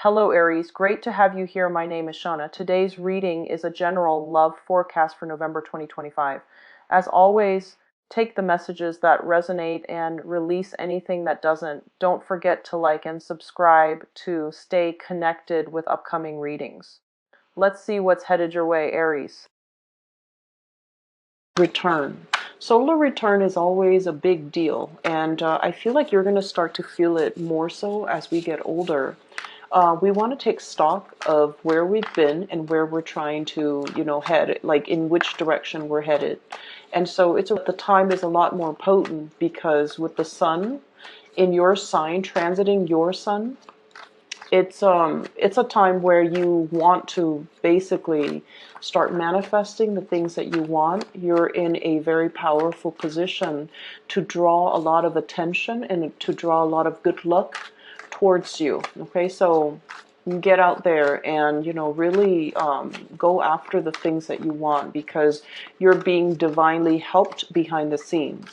Hello Aries, great to have you here. My name is Shauna. Today's reading is a general love forecast for November 2025. As always, take the messages that resonate and release anything that doesn't. Don't forget to like and subscribe to stay connected with upcoming readings. Let's see what's headed your way, Aries. Return. Solar return is always a big deal, and I feel like you're going to start to feel it more so as we get older. We want to take stock of where we've been and where we're trying to, head, like in which direction we're headed. And so the time is a lot more potent because with the sun in your sign, transiting your sun, it's a time where you want to basically start manifesting the things that you want. You're in a very powerful position to draw a lot of attention and to draw a lot of good luck towards you. Okay, so get out there and really go after the things that you want because you're being divinely helped behind the scenes.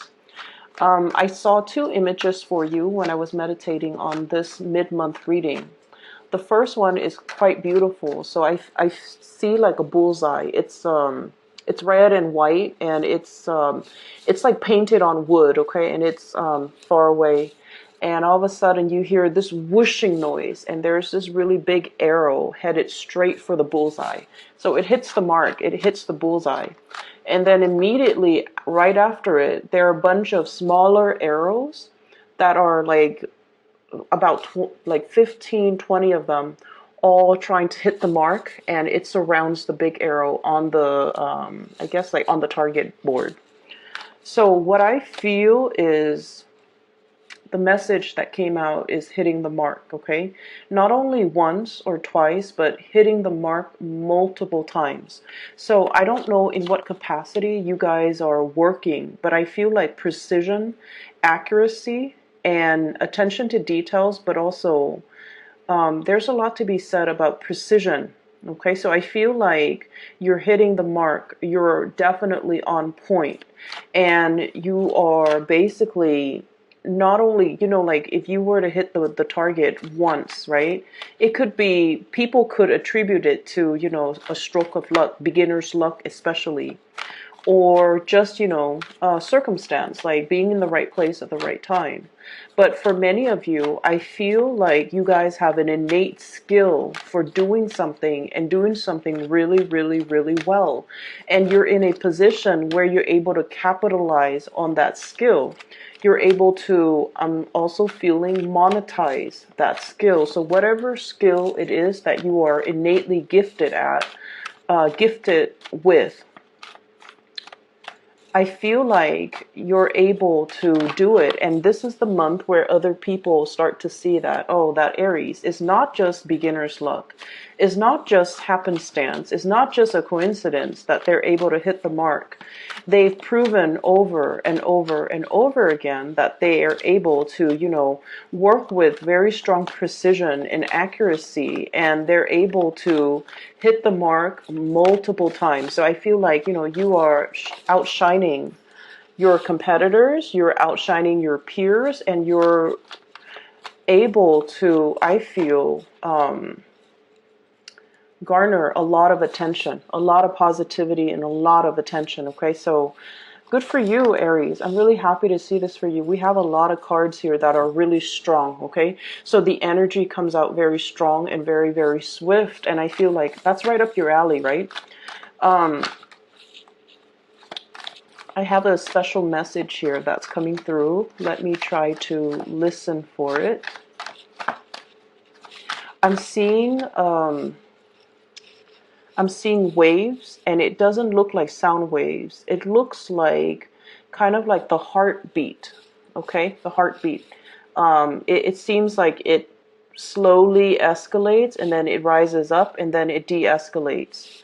I saw two images for you when I was meditating on this mid-month reading. The first one is quite beautiful. So I see like a bullseye. It's red and white, and it's like painted on wood, okay, and it's far away. And all of a sudden you hear this whooshing noise, and there's this really big arrow headed straight for the bullseye. So it hits the mark, it hits the bullseye. And then immediately right after it, there are a bunch of smaller arrows that are like about like 15, 20 of them, all trying to hit the mark, and it surrounds the big arrow on the, I guess like on the target board. So what I feel is the message that came out is hitting the mark, okay? Not only once or twice, but hitting the mark multiple times. So I don't know in what capacity you guys are working, but I feel like precision, accuracy, and attention to details, but also there's a lot to be said about precision. Okay, so I feel like you're hitting the mark. You're definitely on point, and you are basically not only, like if you were to hit the target once, right? It could be, people could attribute it to, a stroke of luck, beginner's luck especially, or just, circumstance, like being in the right place at the right time. But for many of you, I feel like you guys have an innate skill for doing something and doing something really, really, really well. And you're in a position where you're able to capitalize on that skill. You're able to, I'm also feeling, monetize that skill. So whatever skill it is that you are innately gifted with, I feel like you're able to do it. And this is the month where other people start to see that, oh, that Aries is not just beginner's luck. It's not just happenstance. It's not just a coincidence that they're able to hit the mark. They've proven over and over and over again that they are able to, work with very strong precision and accuracy, and they're able to hit the mark multiple times. So I feel like, you are outshining your competitors, you're outshining your peers, and you're able to, I feel, garner a lot of attention, a lot of positivity, and a lot of attention. Okay, so good for you, Aries. I'm really happy to see this for you. We have a lot of cards here that are really strong, okay? So the energy comes out very strong and very, very swift, and I feel like that's right up your alley, right? I have a special message here that's coming through. Let me try to listen for it. I'm seeing waves, and it doesn't look like sound waves. It looks like kind of like the heartbeat, okay? The heartbeat. It seems like it slowly escalates, and then it rises up, and then it de-escalates.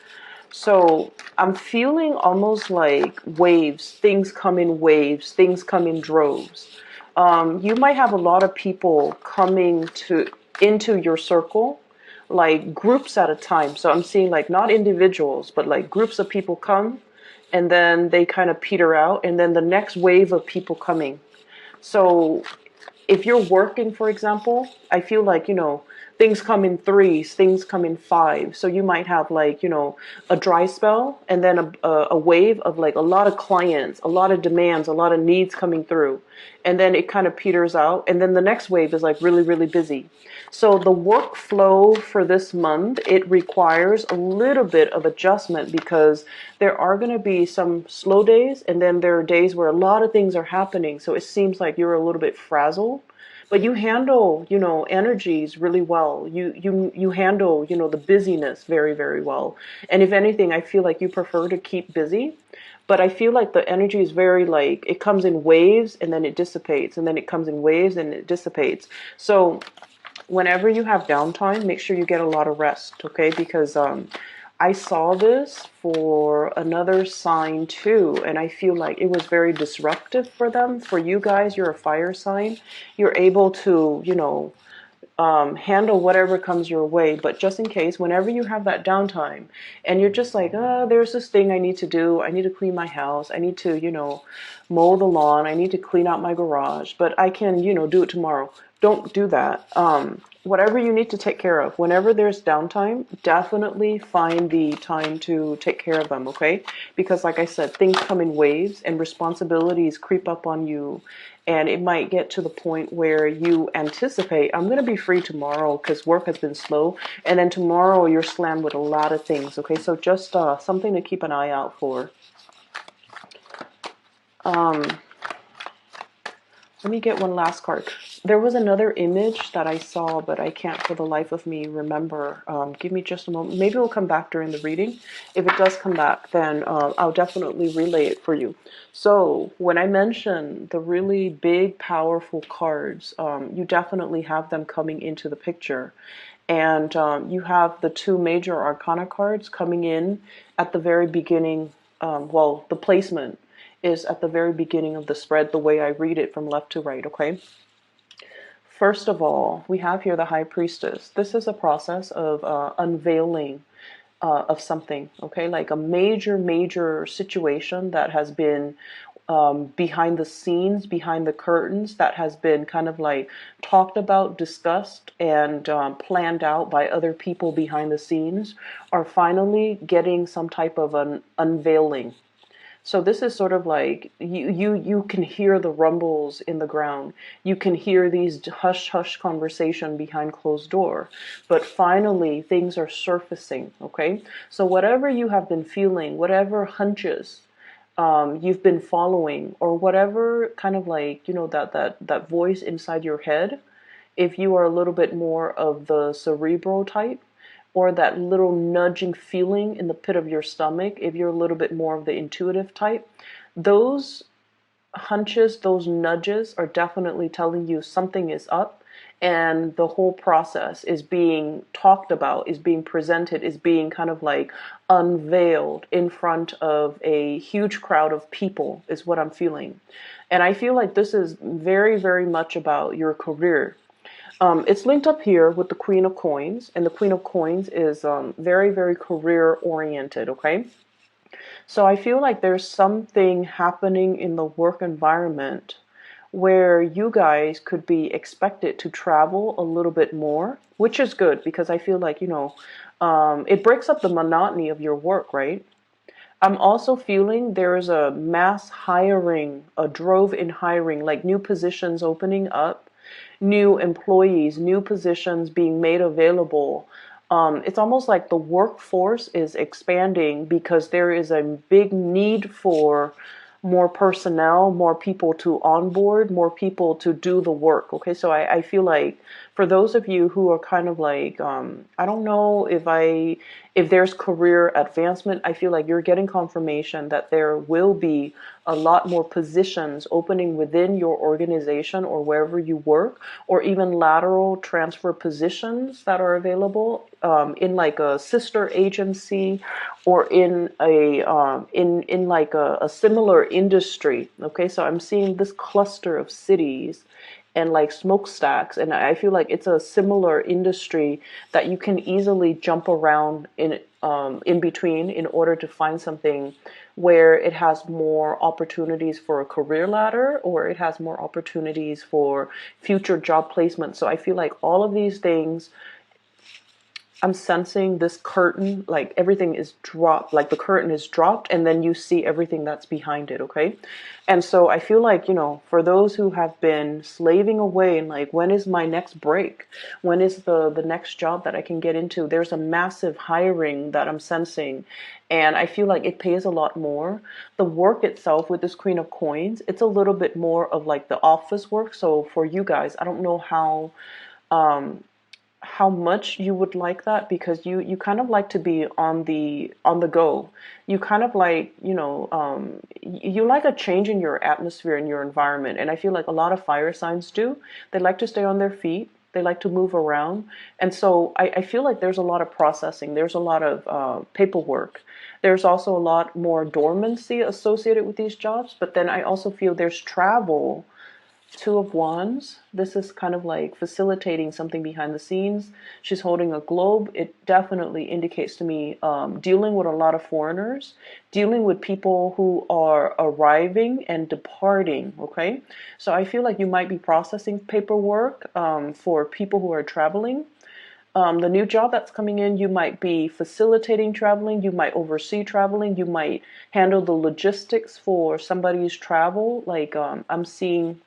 So I'm feeling almost like waves. Things come in waves. Things come in droves. You might have a lot of people coming into your circle, like groups at a time. So I'm seeing like not individuals, but like groups of people come, and then they kind of peter out, and then the next wave of people coming. So if you're working, for example, I feel like, things come in threes, things come in five. So you might have like, a dry spell and then a wave of like a lot of clients, a lot of demands, a lot of needs coming through. And then it kind of peters out. And then the next wave is like really, really busy. So the workflow for this month, it requires a little bit of adjustment because there are going to be some slow days and then there are days where a lot of things are happening. So it seems like you're a little bit frazzled. But you handle, energies really well. You handle, the busyness very, very well. And if anything, I feel like you prefer to keep busy. But I feel like the energy is very like, it comes in waves and then it dissipates, and then it comes in waves and it dissipates. So whenever you have downtime, make sure you get a lot of rest, okay? Because I saw this for another sign too, and I feel like it was very disruptive for them. For you guys, you're a fire sign. You're able to, handle whatever comes your way. But just in case, whenever you have that downtime and you're just like, there's this thing I need to do. I need to clean my house. I need to, mow the lawn. I need to clean out my garage, but I can, do it tomorrow. Don't do that. Whatever you need to take care of, whenever there's downtime, definitely find the time to take care of them, okay? Because like I said, things come in waves and responsibilities creep up on you. And it might get to the point where you anticipate, I'm going to be free tomorrow because work has been slow. And then tomorrow you're slammed with a lot of things, okay? So just something to keep an eye out for. Let me get one last card. There was another image that I saw, but I can't for the life of me remember. Give me just a moment. Maybe it'll come back during the reading. If it does come back, then I'll definitely relay it for you. So when I mention the really big, powerful cards, you definitely have them coming into the picture. And you have the two major arcana cards coming in at the very beginning. Well, the placement is at the very beginning of the spread, the way I read it from left to right, okay? First of all, we have here the High Priestess. This is a process of unveiling of something, okay? Like a major, major situation that has been behind the scenes, behind the curtains, that has been kind of like talked about, discussed, and planned out by other people behind the scenes, are finally getting some type of an unveiling. So this is sort of like you can hear the rumbles in the ground. You can hear these hush hush conversation behind closed door. But finally things are surfacing, okay? So whatever you have been feeling, whatever hunches you've been following, or whatever kind of like, that voice inside your head, if you are a little bit more of the cerebral type, or that little nudging feeling in the pit of your stomach, if you're a little bit more of the intuitive type, those hunches, those nudges are definitely telling you something is up, and the whole process is being talked about, is being presented, is being kind of like unveiled in front of a huge crowd of people, is what I'm feeling. And I feel like this is very, very much about your career. It's linked up here with the Queen of Coins, and the Queen of Coins is very, very career oriented, okay? So I feel like there's something happening in the work environment where you guys could be expected to travel a little bit more, which is good because I feel like, it breaks up the monotony of your work, right? I'm also feeling there's a mass hiring, a drove in hiring, like new positions opening up, new employees, new positions being made available. It's almost like the workforce is expanding because there is a big need for more personnel, more people to onboard, more people to do the work. Okay, so I feel like for those of you who are kind of like, I don't know if there's career advancement, I feel like you're getting confirmation that there will be a lot more positions opening within your organization or wherever you work, or even lateral transfer positions that are available in like a sister agency, or in a in like a similar industry. Okay, so I'm seeing this cluster of cities and like smokestacks, and I feel like it's a similar industry that you can easily jump around in between in order to find something where it has more opportunities for a career ladder, or it has more opportunities for future job placement. So I feel like all of these things I'm sensing this curtain, like everything is dropped, like the curtain is dropped, and then you see everything that's behind it, okay? And so I feel like, for those who have been slaving away and like, when is my next break? When is the next job that I can get into? There's a massive hiring that I'm sensing, and I feel like it pays a lot more. The work itself with this Queen of Coins, it's a little bit more of like the office work. So for you guys, I don't know how much you would like that, because you kind of like to be on the go. You kind of like, you like a change in your atmosphere and your environment, and I feel like a lot of fire signs do. They like to stay on their feet, they like to move around, and so I feel like there's a lot of processing, there's a lot of paperwork. There's also a lot more dormancy associated with these jobs, but then I also feel there's travel. Two of Wands. This is kind of like facilitating something behind the scenes. She's holding a globe. It definitely indicates to me dealing with a lot of foreigners, dealing with people who are arriving and departing. Okay, so I feel like you might be processing paperwork for people who are traveling. The new job that's coming in, you might be facilitating traveling, you might oversee traveling, you might handle the logistics for somebody's travel. Like I'm seeing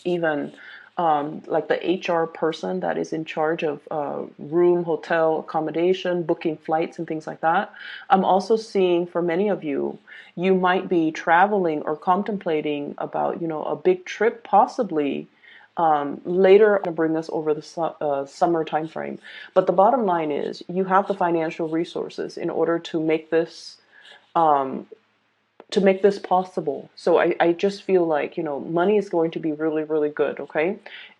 even like the HR person that is in charge of room, hotel, accommodation, booking flights, and things like that. I'm also seeing for many of you, you might be traveling or contemplating about, a big trip possibly later to bring us over the summer time frame. But the bottom line is you have the financial resources in order to make this possible. So I just feel like, money is going to be really, really good, okay?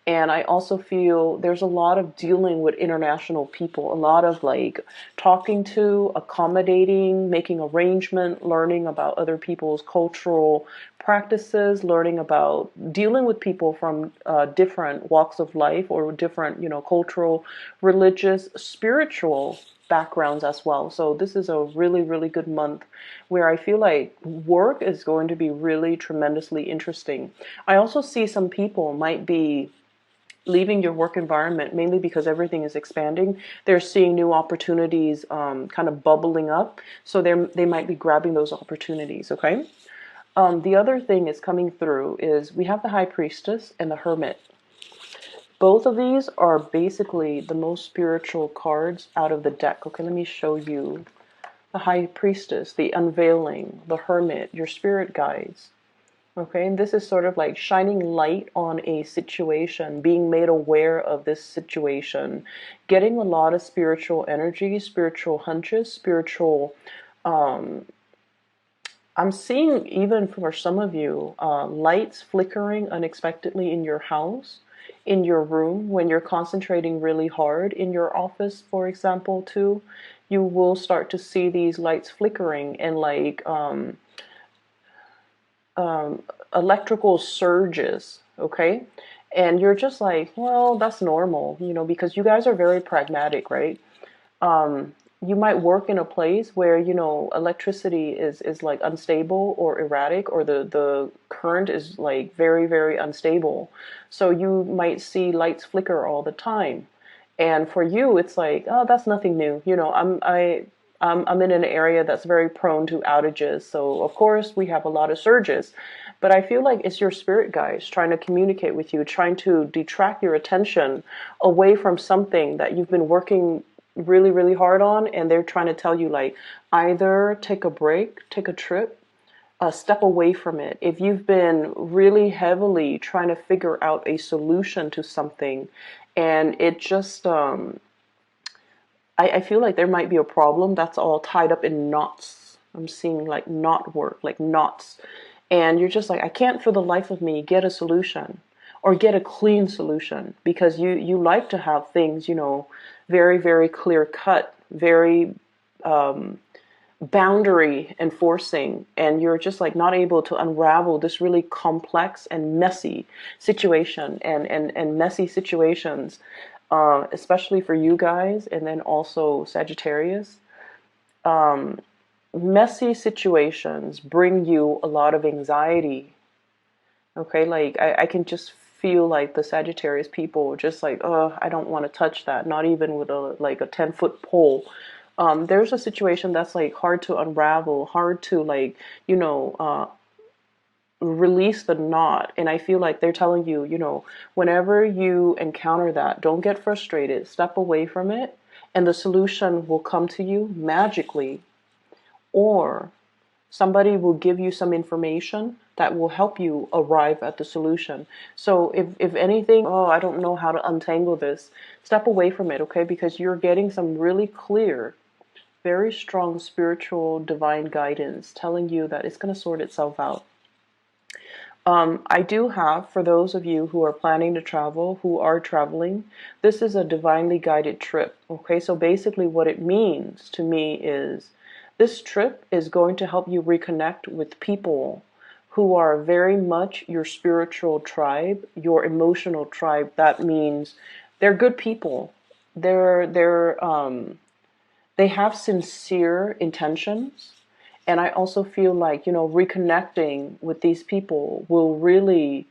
And I also feel there's a lot of dealing with international people, a lot of like talking to, accommodating, making arrangement, learning about other people's cultural practices, learning about dealing with people from different walks of life or different, cultural, religious, spiritual backgrounds as well. So this is a really, really good month where I feel like work is going to be really tremendously interesting. I also see some people might be leaving your work environment mainly because everything is expanding. They're seeing new opportunities kind of bubbling up. So they might be grabbing those opportunities, okay? The other thing is coming through is we have the High Priestess and the Hermit. Both of these are basically the most spiritual cards out of the deck. Okay, let me show you the High Priestess, the Unveiling, the Hermit, your spirit guides. Okay, and this is sort of like shining light on a situation, being made aware of this situation, getting a lot of spiritual energy, spiritual hunches, spiritual. I'm seeing even for some of you, lights flickering unexpectedly in your house, in your room, when you're concentrating really hard in your office, for example, too. You will start to see these lights flickering and like electrical surges, okay? And you're just like, well, that's normal, because you guys are very pragmatic, right? You might work in a place where, electricity is like unstable or erratic, or the current is like very, very unstable. So you might see lights flicker all the time. And for you, it's like, oh, that's nothing new. I'm in an area that's very prone to outages. So of course we have a lot of surges, but I feel like it's your spirit guides trying to communicate with you, trying to detract your attention away from something that you've been working really, really hard on. And they're trying to tell you like, either take a break, take a trip, step away from it. If you've been really heavily trying to figure out a solution to something and it just, I feel like there might be a problem that's all tied up in knots. I'm seeing like knot work, like knots. And you're just like, I can't for the life of me get a solution or get a clean solution, because you like to have things, very, very clear cut, very boundary enforcing, and you're just like not able to unravel this really complex and messy situation and messy situations, especially for you guys, and then also Sagittarius. Messy situations bring you a lot of anxiety. Okay, like I can just feel like the Sagittarius people are just like, oh, I don't want to touch that, not even with a 10-foot pole. There's a situation that's like hard to unravel, hard to like, release the knot. And I feel like they're telling you, whenever you encounter that, don't get frustrated, step away from it, and the solution will come to you magically, or somebody will give you some information that will help you arrive at the solution. So if anything, oh, I don't know how to untangle this, step away from it, okay? Because you're getting some really clear, very strong spiritual divine guidance telling you that it's going to sort itself out. I do have, for those of you who are planning to travel, who are traveling, this is a divinely guided trip. Okay, so basically what it means to me is this trip is going to help you reconnect with people who are very much your spiritual tribe, your emotional tribe. That means they're good people. They have sincere intentions. And I also feel like, reconnecting with these people will really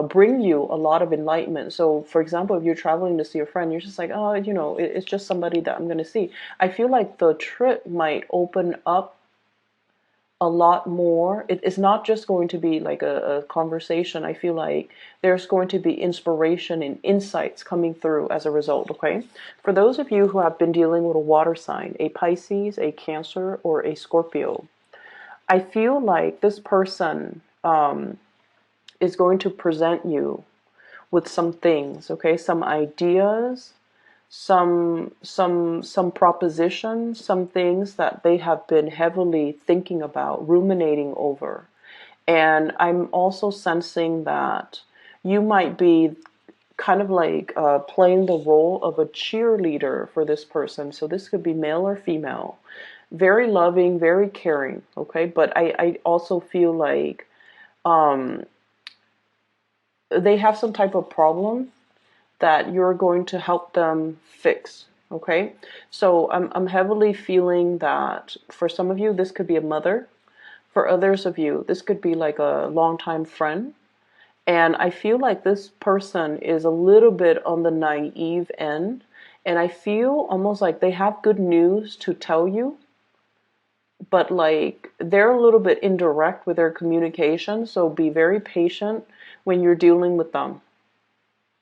bring you a lot of enlightenment. So, for example, if you're traveling to see a friend, you're just like, oh, it's just somebody that I'm going to see. I feel like the trip might open up a lot more. It's not just going to be like a conversation. I feel like there's going to be inspiration and insights coming through as a result, okay? For those of you who have been dealing with a water sign, a Pisces, a Cancer, or a Scorpio, I feel like this person is going to present you with some things, okay? Some ideas, some propositions, some things that they have been heavily thinking about, ruminating over. And I'm also sensing that you might be kind of like playing the role of a cheerleader for this person. So this could be male or female. Very loving, very caring, okay? But I also feel like they have some type of problem that you're going to help them fix. Okay, so I'm heavily feeling that for some of you this could be a mother, for others of you this could be like a longtime friend, and I feel like this person is a little bit on the naive end, and I feel almost like they have good news to tell you, but like they're a little bit indirect with their communication, so be very patient when you're dealing with them.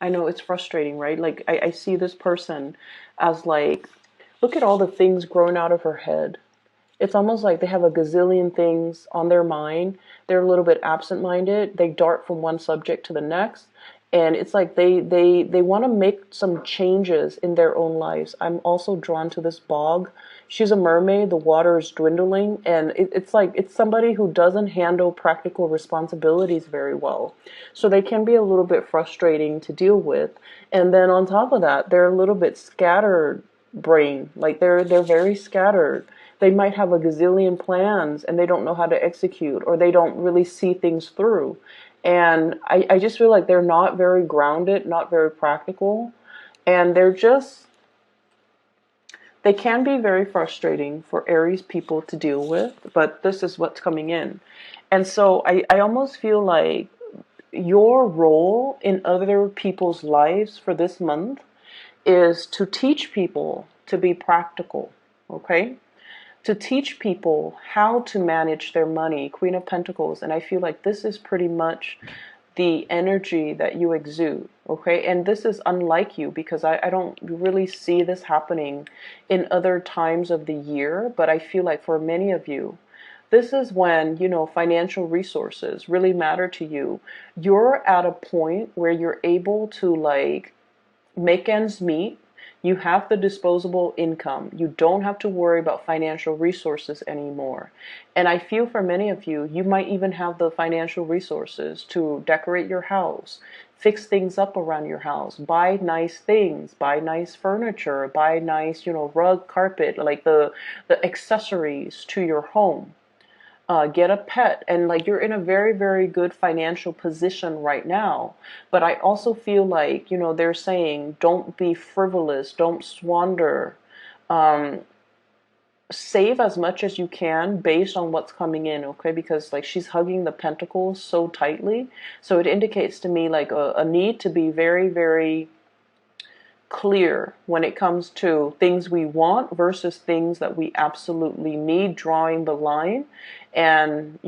I know it's frustrating, right? Like I see this person as like, look at all the things growing out of her head. It's almost like they have a gazillion things on their mind. They're a little bit absent-minded. They dart from one subject to the next. And it's like they want to make some changes in their own lives. I'm also drawn to this bog. She's a mermaid. The water is dwindling. And it's like it's somebody who doesn't handle practical responsibilities very well. So they can be a little bit frustrating to deal with. And then on top of that, they're a little bit scattered brain. Like they're very scattered. They might have a gazillion plans and they don't know how to execute, or they don't really see things through. And I just feel like they're not very grounded, not very practical. And they can be very frustrating for Aries people to deal with, but this is what's coming in. And so I almost feel like your role in other people's lives for this month is to teach people to be practical, okay? To teach people how to manage their money, Queen of Pentacles. And I feel like this is pretty much the energy that you exude, okay? And this is unlike you because I don't really see this happening in other times of the year, but I feel like for many of you, this is when, financial resources really matter to you. You're at a point where you're able to like make ends meet. You have the disposable income. You don't have to worry about financial resources anymore. And I feel for many of you, you might even have the financial resources to decorate your house, fix things up around your house, buy nice things, buy nice furniture, buy nice, rug, carpet, like the accessories to your home. Get a pet, and like you're in a very, very good financial position right now. But I also feel like, they're saying don't be frivolous, don't squander. Um, save as much as you can based on what's coming in, okay? Because like she's hugging the pentacles so tightly, so it indicates to me like a need to be very, very clear when it comes to things we want versus things that we absolutely need, drawing the line, and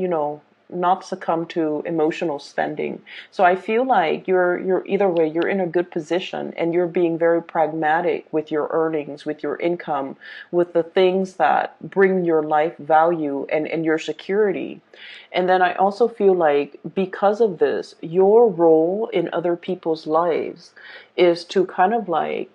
not succumb to emotional spending. So I feel like you're either way, you're in a good position and you're being very pragmatic with your earnings, with your income, with the things that bring your life value and your security. And then I also feel like because of this, your role in other people's lives is to kind of like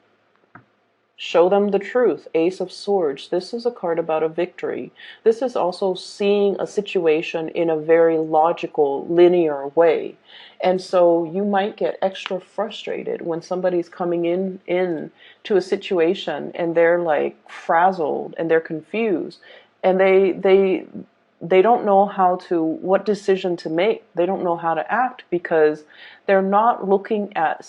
show them the truth. Ace of Swords. This is a card about a victory. This is also seeing a situation in a very logical, linear way. And so you might get extra frustrated when somebody's coming in to a situation and they're like frazzled and they're confused and they don't know what decision to make. They don't know how to act because they're not looking at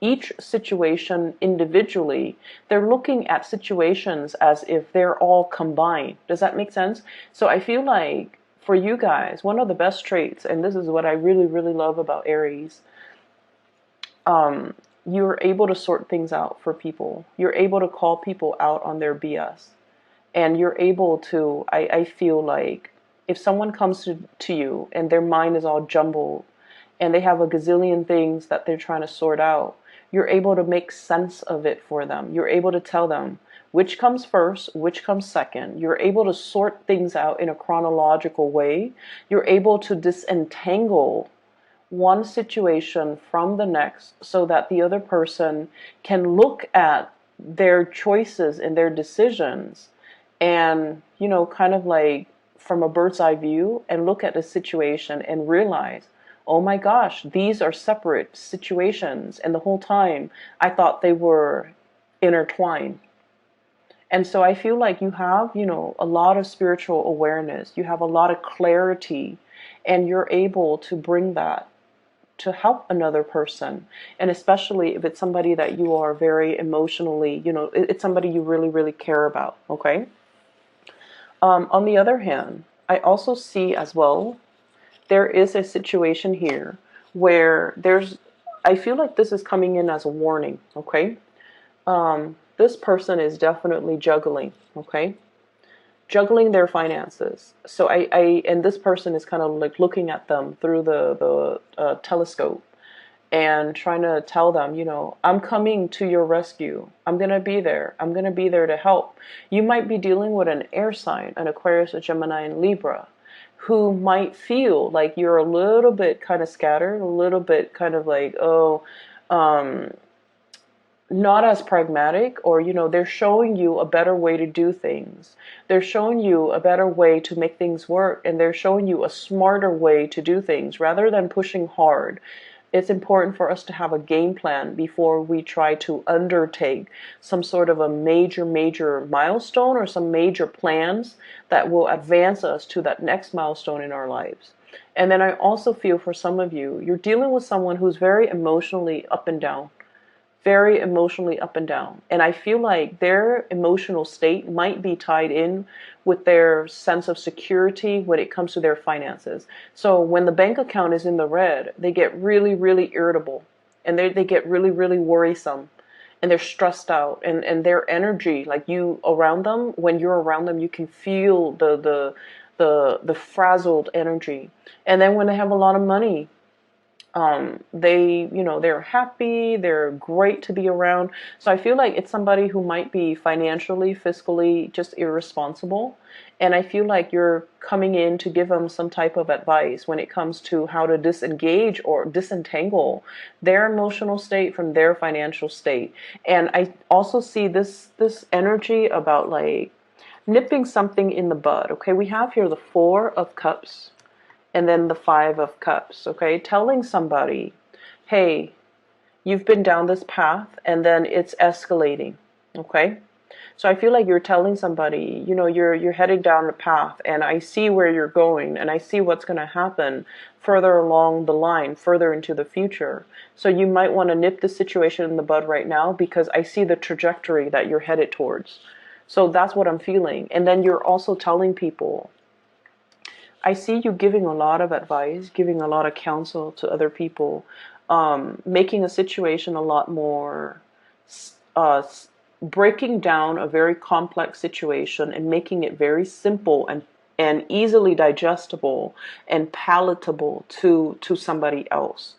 each situation individually. They're looking at situations as if they're all combined. Does that make sense? So I feel like for you guys, one of the best traits, and this is what I really, really love about Aries, you're able to sort things out for people. You're able to call people out on their BS. And you're able to, I feel like, if someone comes to you and their mind is all jumbled and they have a gazillion things that they're trying to sort out, you're able to make sense of it for them. You're able to tell them which comes first, which comes second. You're able to sort things out in a chronological way. You're able to disentangle one situation from the next so that the other person can look at their choices and their decisions and, kind of like from a bird's eye view and look at the situation and realize, oh my gosh, these are separate situations. And the whole time I thought they were intertwined. And so I feel like you have, a lot of spiritual awareness. You have a lot of clarity and you're able to bring that to help another person. And especially if it's somebody that you are very emotionally, it's somebody you really, really care about. Okay. On the other hand, I also see as well, there is a situation here where I feel like this is coming in as a warning, okay? This person is definitely juggling, okay? Juggling their finances. So and this person is kind of like looking at them through the telescope and trying to tell them, I'm coming to your rescue. I'm going to be there. I'm going to be there to help. You might be dealing with an air sign, an Aquarius, a Gemini, and Libra, who might feel like you're a little bit kind of scattered, a little bit kind of like, not as pragmatic, or, they're showing you a better way to do things. They're showing you a better way to make things work, and they're showing you a smarter way to do things rather than pushing hard. It's important for us to have a game plan before we try to undertake some sort of a major, major milestone or some major plans that will advance us to that next milestone in our lives. And then I also feel for some of you, you're dealing with someone who's very emotionally up and down. Very emotionally up and down. And I feel like their emotional state might be tied in with their sense of security when it comes to their finances. So when the bank account is in the red, they get really, really irritable. And they get really, really worrisome. And they're stressed out. And their energy, like you around them, when you're around them, you can feel the frazzled energy. And then when they have a lot of money, they're happy, they're great to be around. So I feel like it's somebody who might be financially, fiscally just irresponsible. And I feel like you're coming in to give them some type of advice when it comes to how to disengage or disentangle their emotional state from their financial state. And I also see this energy about like nipping something in the bud. Okay, we have here the Four of Cups and then the Five of Cups, okay? Telling somebody, hey, you've been down this path and then it's escalating, okay? So I feel like you're telling somebody, you're heading down a path and I see where you're going and I see what's going to happen further along the line, further into the future. So you might want to nip the situation in the bud right now because I see the trajectory that you're headed towards. So that's what I'm feeling. And then you're also telling people, I see you giving a lot of advice, giving a lot of counsel to other people, making a situation a lot more, uh, breaking down a very complex situation and making it very simple and easily digestible and palatable to somebody else.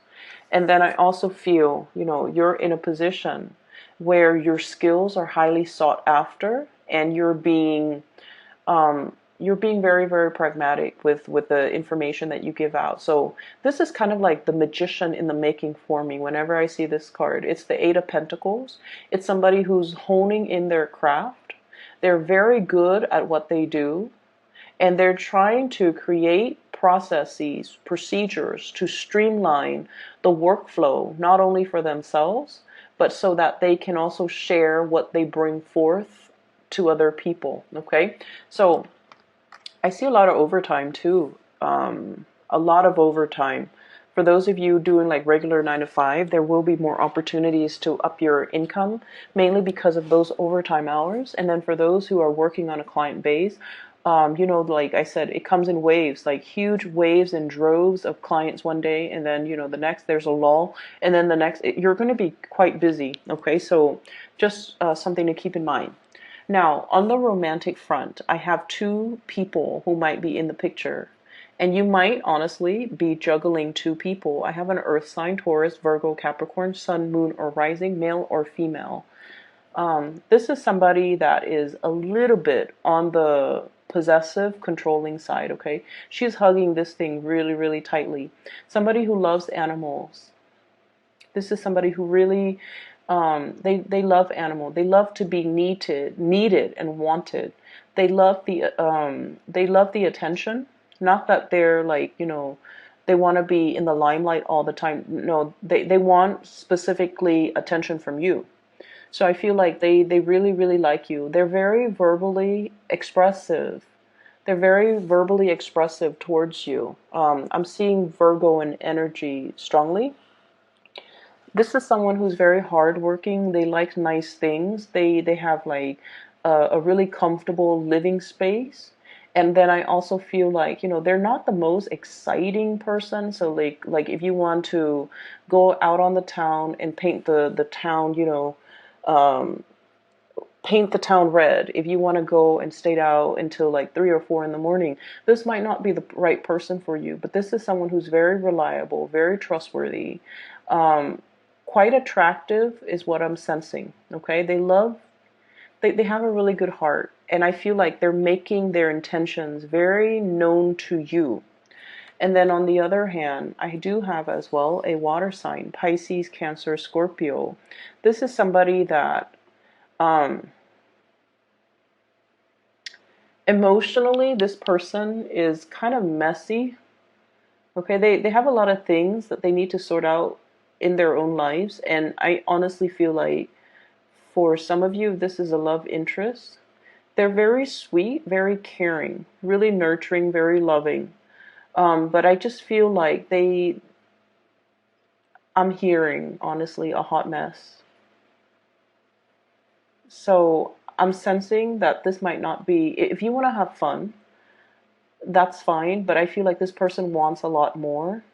And then I also feel, you're in a position where your skills are highly sought after, and you're being very, very pragmatic with the information that you give out. So this is kind of like the magician in the making for me whenever I see this card. It's the Eight of Pentacles. It's somebody who's honing in their craft. They're very good at what they do, and they're trying to create processes, procedures to streamline the workflow, not only for themselves, but so that they can also share what they bring forth to other people. Okay, so I see a lot of overtime too. A lot of overtime. For those of you doing like regular 9 to 5, there will be more opportunities to up your income, mainly because of those overtime hours. And then for those who are working on a client base, like I said, it comes in waves, like huge waves and droves of clients one day, and then the next there's a lull, and then the next you're going to be quite busy. Okay, so just something to keep in mind. Now, on the romantic front, I have two people who might be in the picture. And you might honestly be juggling two people. I have an earth sign, Taurus, Virgo, Capricorn, sun, moon, or rising, male or female. This is somebody that is a little bit on the possessive, controlling side, okay? She's hugging this thing really, really tightly. Somebody who loves animals. This is somebody who really they love animal. They love to be needed and wanted. They love the attention. Not that they're like they want to be in the limelight all the time. No, they want specifically attention from you. So I feel like they really, really like you. They're very verbally expressive. They're very verbally expressive towards you. I'm seeing Virgo and energy strongly. This is someone who's very hardworking. They like nice things. They have like a really comfortable living space. And then I also feel like they're not the most exciting person. So like if you want to go out on the town and paint the town, um, paint the town red. If you want to go and stay out until like 3 or 4 in the morning, this might not be the right person for you. But this is someone who's very reliable, very trustworthy. Um, Quite attractive is what I'm sensing. Okay, they have a really good heart, and I feel like they're making their intentions very known to you. And then on the other hand, I do have as well a water sign, Pisces, Cancer, Scorpio. This is somebody that um, emotionally, this person is kind of messy. Okay, they have a lot of things that they need to sort out in their own lives, and I honestly feel like for some of you, this is a love interest. They're very sweet, very caring, really nurturing, very loving. But I just feel like I'm hearing, honestly, a hot mess. So I'm sensing that this might not be, if you want to have fun, that's fine, but I feel like this person wants a lot more.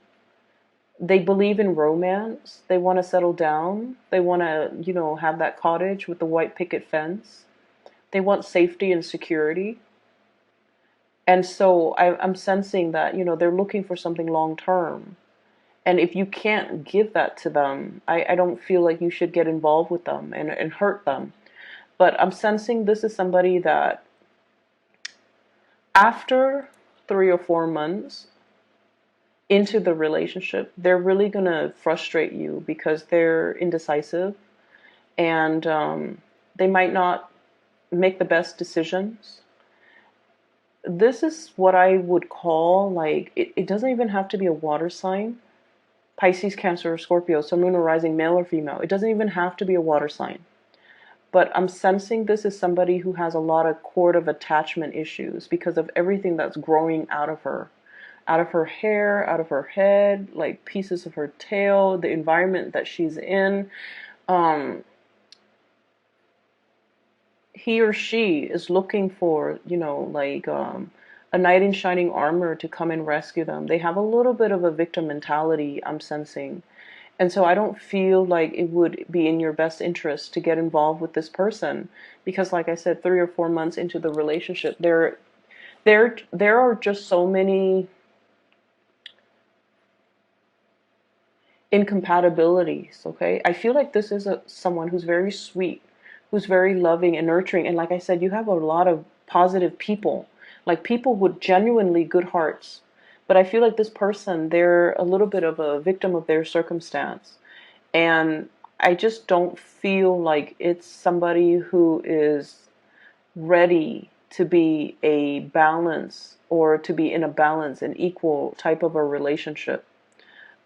They believe in romance. They want to settle down. They want to, have that cottage with the white picket fence. They want safety and security. And so I'm sensing that, they're looking for something long term. And if you can't give that to them, I don't feel like you should get involved with them and hurt them. But I'm sensing this is somebody that after 3 or 4 months into the relationship, they're really going to frustrate you because they're indecisive, and they might not make the best decisions. This is what I would call like, it doesn't even have to be a water sign. Pisces, Cancer, or Scorpio, so moon or rising, male or female. It doesn't even have to be a water sign. But I'm sensing this is somebody who has a lot of cord of attachment issues because of everything that's growing out of her. Out of her hair, out of her head, like pieces of her tail, the environment that she's in. Um, he or she is looking for, you know, like a knight in shining armor to come and rescue them. They have a little bit of a victim mentality, I'm sensing. And so I don't feel like it would be in your best interest to get involved with this person because, like I said, 3 or 4 months into the relationship, there are just so many incompatibilities. Okay, I feel like this is someone who's very sweet, who's very loving and nurturing, and like I said, you have a lot of positive people, like people with genuinely good hearts. But I feel like this person, they're a little bit of a victim of their circumstance, and I just don't feel like it's somebody who is ready to be a balance or to be in a balance and equal type of a relationship.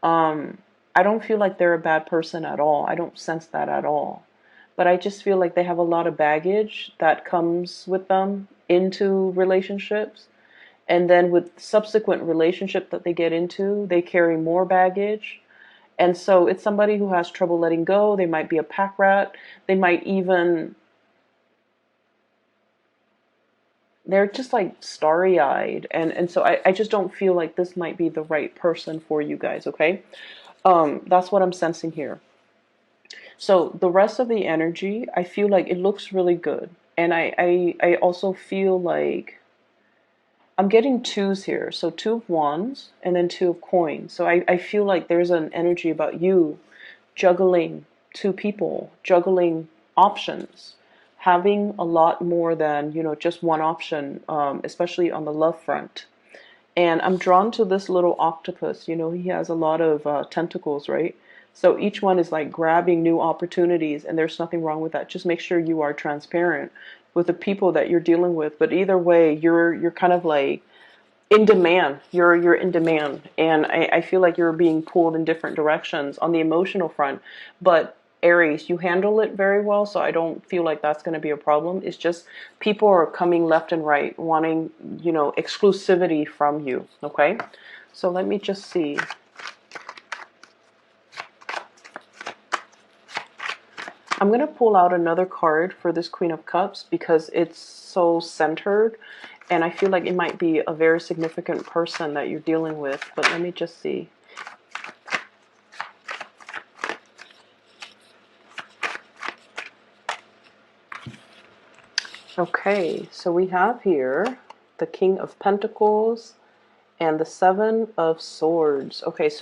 Um, I don't feel like they're a bad person at all. I don't sense that at all. But I just feel like they have a lot of baggage that comes with them into relationships. And then with subsequent relationship that they get into, they carry more baggage. And so it's somebody who has trouble letting go. They might be a pack rat. They might even, they're just like starry eyed. And so I just don't feel like this might be the right person for you guys, okay? That's what I'm sensing here. So the rest of the energy, I feel like it looks really good. And I also feel like I'm getting twos here. So 2 of wands and then 2 of coins. So I feel like there's an energy about you juggling 2 people, juggling options, having a lot more than, you know, just one option, especially on the love front. And I'm drawn to this little octopus. You know, he has a lot of tentacles, right? So each one is like grabbing new opportunities, and there's nothing wrong with that. Just make sure you are transparent with the people that you're dealing with. But either way, you're kind of like in demand. You're in demand, and I feel like you're being pulled in different directions on the emotional front. But Aries, you handle it very well, so I don't feel like that's going to be a problem. It's just people are coming left and right, wanting, you know, exclusivity from you. Okay, so let me just see. I'm going to pull out another card for this Queen of Cups because it's so centered, and I feel like it might be a very significant person that you're dealing with. But let me just see. Okay, so we have here the King of Pentacles and the Seven of Swords. Okay, so